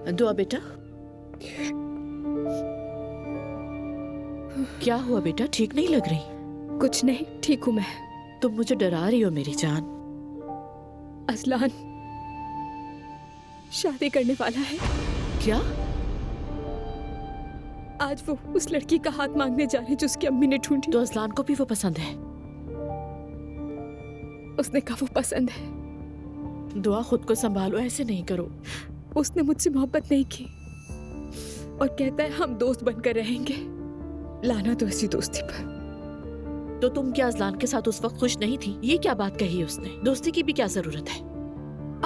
दुआ बेटा, क्या हुआ बेटा? ठीक नहीं लग रही? कुछ नहीं, ठीक हूँ मैं। तुम मुझे डरा रही हो मेरी जान। अजलान शादी करने वाला है। क्या? आज वो उस लड़की का हाथ मांगने जा रहे हैं जो उसकी अम्मी ने ढूंढी। तो अजलान को भी वो पसंद है? उसने कहा वो पसंद है। दुआ, खुद को संभालो, ऐसे नहीं करो। उसने मुझसे मोहब्बत नहीं की और कहता है हम दोस्त बनकर रहेंगे। लाना तो इसी दोस्ती पर। तो तुम क्या अजलान के साथ उस वक्त खुश नहीं थी? ये क्या बात कही उसने? दोस्ती की भी क्या जरूरत है?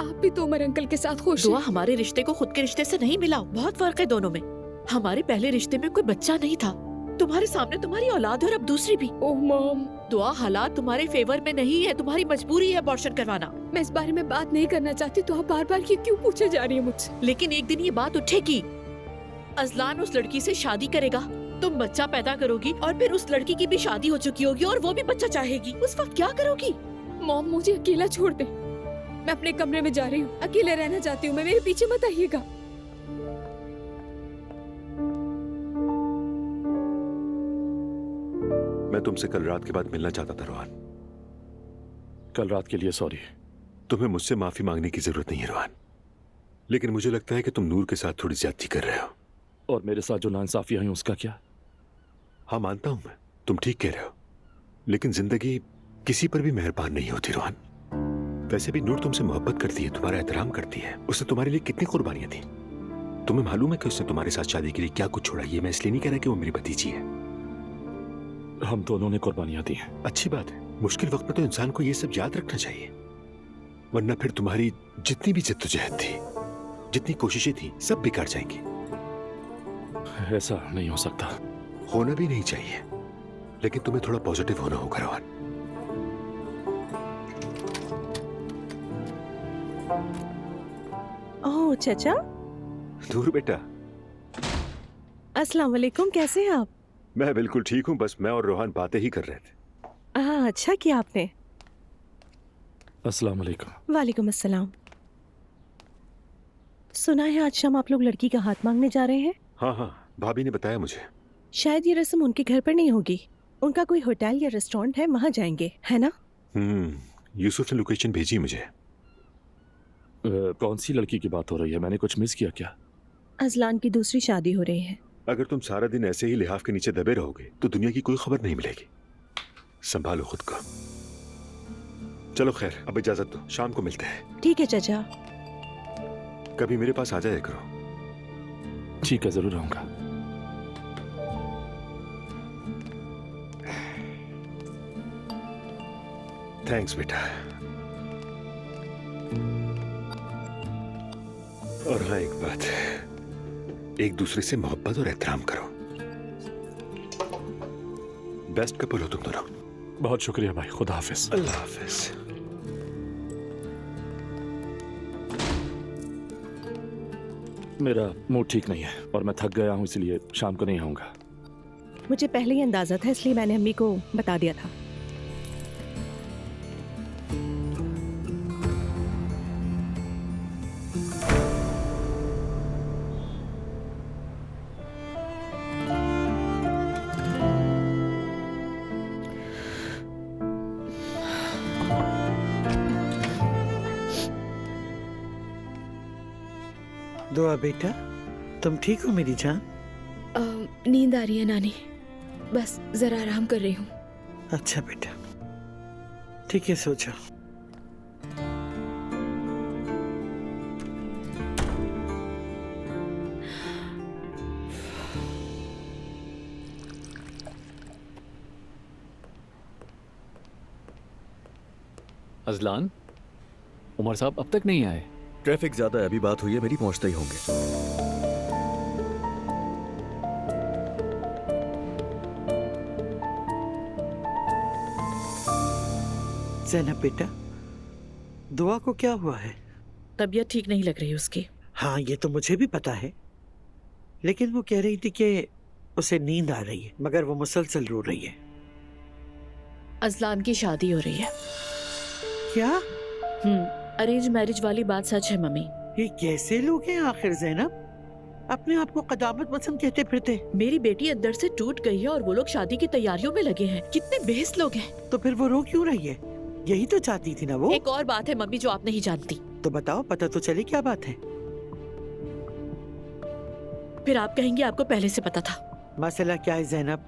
आप भी तो उमर अंकल के साथ खुश दुआ, हैं। हमारे रिश्ते को खुद के रिश्ते से नहीं मिलाओ, बहुत फर्क है दोनों में। हमारे पहले रिश्ते में कोई बच्चा नहीं था। तुम्हारे सामने तुम्हारी औलाद है और अब दूसरी भी। ओह मॉम, दुआ, हालात तुम्हारे फेवर में नहीं है, तुम्हारी मजबूरी है अबॉर्शन करवाना। मैं इस बारे में बात नहीं करना चाहती, तो आप बार बार ये क्यों पूछे जा रही है मुझसे? लेकिन एक दिन ये बात उठेगी। अजलान उस लड़की से शादी करेगा, तुम बच्चा पैदा करोगी और फिर उस लड़की की भी शादी हो चुकी होगी और वो भी बच्चा चाहेगी। उस वक्त क्या करोगी? मॉम, मुझे अकेला छोड़ दे। मैं अपने कमरे में जा रही हूँ, अकेले रहना चाहती हूँ मैं। मेरे पीछे मत आइएगा। मैं तुमसे कल रात के बाद मिलना चाहता था रोहान। कल रात के लिए सॉरी। तुम्हें मुझसे माफी मांगने की जरूरत नहीं है रोहान, लेकिन मुझे लगता है कि तुम नूर के साथ थोड़ी ज्यादती कर रहे हो। और मेरे साथ जो नाइंसाफियां हैं उसका क्या? हाँ, मानता हूं मैं, तुम ठीक कह रहे हो, लेकिन जिंदगी किसी पर भी मेहरबान नहीं होती रोहान। वैसे भी नूर तुमसे मोहब्बत करती है, तुम्हारा एहतराम करती है। उसने तुम्हारे लिए कितनी कुर्बानियां दी। तुम्हें मालूम है कि उसने तुम्हारे साथ शादी के लिए क्या कुछ छोड़ा। ये मैं इसलिए नहीं कह रहा कि वो मेरी भतीजी है। हम दोनों ने कुर्बानियां दी हैं। अच्छी बात है। मुश्किल वक्त में तो इंसान को ये सब याद रखना चाहिए, वरना फिर तुम्हारी जितनी भी जद्दोजहद थी, जितनी कोशिशें थी, सब बेकार जाएंगी। ऐसा नहीं हो सकता। होना भी नहीं चाहिए, लेकिन तुम्हें थोड़ा पॉजिटिव होना होगा रोहन। ओह चाचा। दूर बेटा। अस्सलाम वालेकुम, कैसे हैं आप? मैं बिल्कुल ठीक हूँ, बस मैं और रोहन बातें ही कर रहे थे। हाँ, अच्छा किया आपने। अस्सलाम वालेकुम। वालेकुम अस्सलाम। सुना है आज शाम आप लोग लड़की का हाथ मांगने जा रहे हैं? हाँ हाँ, भाभी ने बताया मुझे। शायद ये रस्म उनके घर पर नहीं होगी, उनका कोई होटल या रेस्टोरेंट है, वहाँ जाएंगे, है ना? यूसुफ ने लोकेशन भेजी मुझे। कौन सी लड़की की बात हो रही है? मैंने कुछ मिस किया क्या? अजलान की दूसरी शादी हो रही है। अगर तुम सारा दिन ऐसे ही लिहाफ के नीचे दबे रहोगे तो दुनिया की कोई खबर नहीं मिलेगी। संभालो खुद को। चलो खैर, अब इजाजत दो, शाम को मिलते हैं। ठीक है चाचा। कभी मेरे पास आ जाया करो। ठीक है, जरूर आऊंगा। थैंक्स बेटा। और हाँ, एक बात, एक दूसरे से मोहब्बत और एहतराम करो। बेस्ट कपल हो तुम दोनों। बहुत शुक्रिया भाई, खुदा हाफिज। अल्लाह हाफिज। मेरा मूड ठीक नहीं है और मैं थक गया हूँ, इसलिए शाम को नहीं आऊंगा। मुझे पहले ही अंदाजा था, इसलिए मैंने अम्मी को बता दिया था। दुआ बेटा, तुम ठीक हो मेरी जान? नींद आ रही है नानी, बस जरा आराम कर रही हूँ। अच्छा बेटा, ठीक है, सो जाओ। अजलान, उमर साहब अब तक नहीं आए। ट्रैफिक ज्यादा है, अभी बात हुई है मेरी, पहुंचते ही होंगे। ज़ैनब बेटा, दुआ को क्या हुआ है? तबीयत ठीक नहीं लग रही उसकी। हाँ, ये तो मुझे भी पता है, लेकिन वो कह रही थी कि उसे नींद आ रही है, मगर वो मुसलसल रो रही है। अजलान की शादी हो रही है। क्या? अरेंज मैरिज वाली बात सच है मम्मी। ये कैसे लोग हैं आखिर ज़ैनब? अपने आप को कदामत पसंद कहते फिरते। मेरी बेटी अंदर से टूट गई है और वो लोग शादी की तैयारियों में लगे हैं। कितने बेहस लोग हैं। तो फिर वो रो क्यों रही है? यही तो चाहती थी ना वो। एक और बात है मम्मी जो आप नहीं जानती। तो बताओ, पता तो चले क्या बात है। फिर आप कहेंगे आपको पहले से पता था। मसला क्या है ज़ैनब?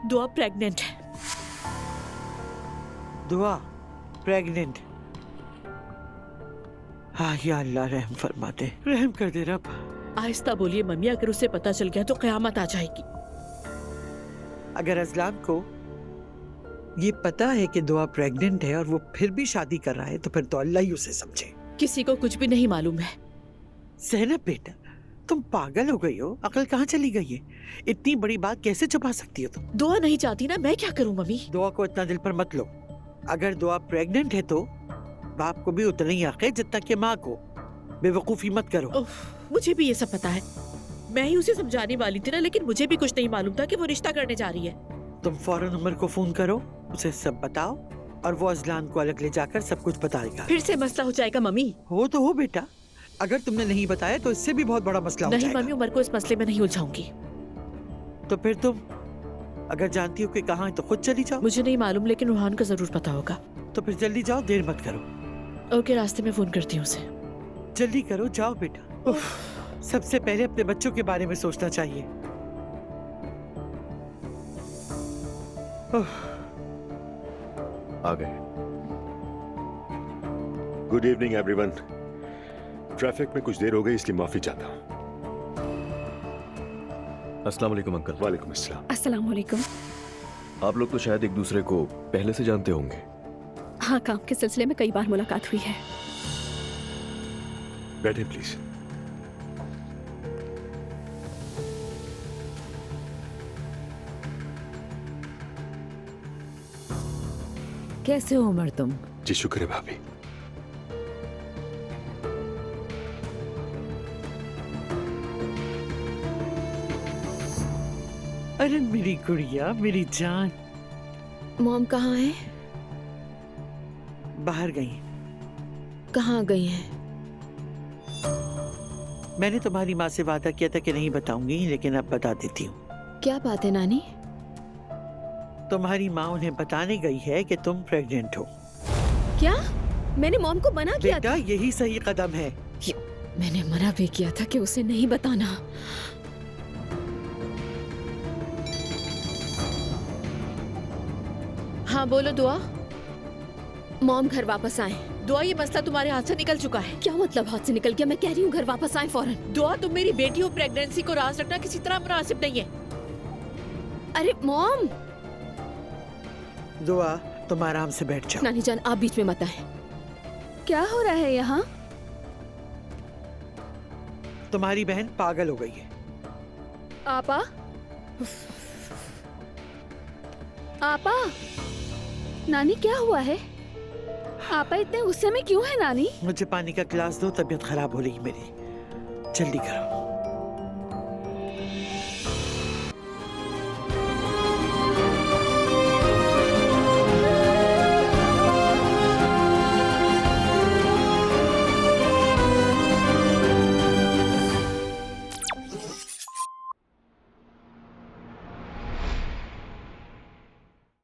दुआ प्रेग्नेंट है। दुआ प्रेग्नेंट? हाँ या अल्लाह रहम फरमा दे, रहम कर दे रब। आहिस्ता बोलिए मम्मी, अगर उसे पता चल गया तो कयामत आ जाएगी। अगर अजलान को ये पता है कि दुआ प्रेग्नेंट है और वो फिर भी शादी कर रहा है तो फिर तो अल्लाह ही उसे समझे। किसी को कुछ भी नहीं मालूम है। ज़ैनब बेटा, तुम पागल हो गई हो? अकल कहाँ चली गई है? इतनी बड़ी बात कैसे छुपा सकती हो तुम? दुआ नहीं चाहती ना, मैं क्या करूं मम्मी? दुआ को इतना दिल पर मत लो। अगर दुआ प्रेग्नेंट है तो बाप को भी उतना ही हक है जितना कि माँ को। बेवकूफी मत करो। मुझे भी ये सब पता है। मैं ही उसे समझाने वाली थी ना, लेकिन मुझे भी कुछ नहीं मालूम था कि वो रिश्ता करने जा रही है। तुम फौरन उमर को फोन करो, उसे सब बताओ और वो अजलान को अलग ले जाकर सब कुछ बताएगा। फिर से मसला हो जाएगा मम्मी। हो तो हो बेटा, अगर तुमने नहीं बताया तो इससे भी बहुत बड़ा मसला हो नहीं जाएगा। मम्मी, उमर को इस मसले में नहीं उलझाऊंगी। तो फिर तुम अगर जानती हो कि कहाँ है तो खुद चली जाओ। मुझे नहीं मालूम, लेकिन रूहान को जरूर पता होगा। तो फिर जल्दी जाओ, देर मत करो। ओके, रास्ते में फोन करती हूँ उसे। जल्दी करो, जाओ बेटा। उफ, सबसे पहले अपने बच्चों के बारे में सोचना चाहिए। उफ, आ गए। Good evening everyone. ट्रैफिक में कुछ देर हो गई इसलिए माफी चाहता हूँ। अस्सलाम वालेकुम अंकल। वालेकुम अस्सलाम। अस्सलाम वालेकुम। आप लोग तो शायद एक दूसरे को पहले से जानते होंगे। हाँ, काम के सिलसिले में कई बार मुलाकात हुई है। बैठे प्लीज। कैसे हो उमर तुम? जी शुक्र है भाभी। अरे मेरी गुड़िया, मेरी जान। मॉम कहाँ है? बाहर गई। कहाँ गई हैं? मैंने तुम्हारी माँ से वादा किया था कि नहीं बताऊंगी, लेकिन अब बता देती हूँ। क्या बात है नानी? तुम्हारी माँ उन्हें बताने गई है कि तुम प्रेग्नेंट हो। क्या? मैंने मॉम को मना किया बेटा, यही सही कदम है। मैंने मना भी किया था कि उसे नहीं बताना। हाँ बोलो दुआ। मॉम घर वापस आए। दुआ, ये मसला तुम्हारे हाथ से निकल चुका है। क्या मतलब हाथ से निकल गया? मैं कह रही हूँ घर वापस आए फौरन। दुआ, तुम मेरी बेटी हो, प्रेगनेंसी को राज रखना किसी तरह मुनासिब नहीं है। अरे मॉम! दुआ, तुम आराम से बैठ जाओ। नानी जान, आप बीच में मत आए। क्या हो रहा है यहाँ? तुम्हारी बहन पागल हो गई है। आपा? आपा? नानी क्या हुआ है? आपा इतने गुस्से में क्यों है नानी? मुझे पानी का गिलास दो, तबीयत खराब हो रही है मेरी। जल्दी करो।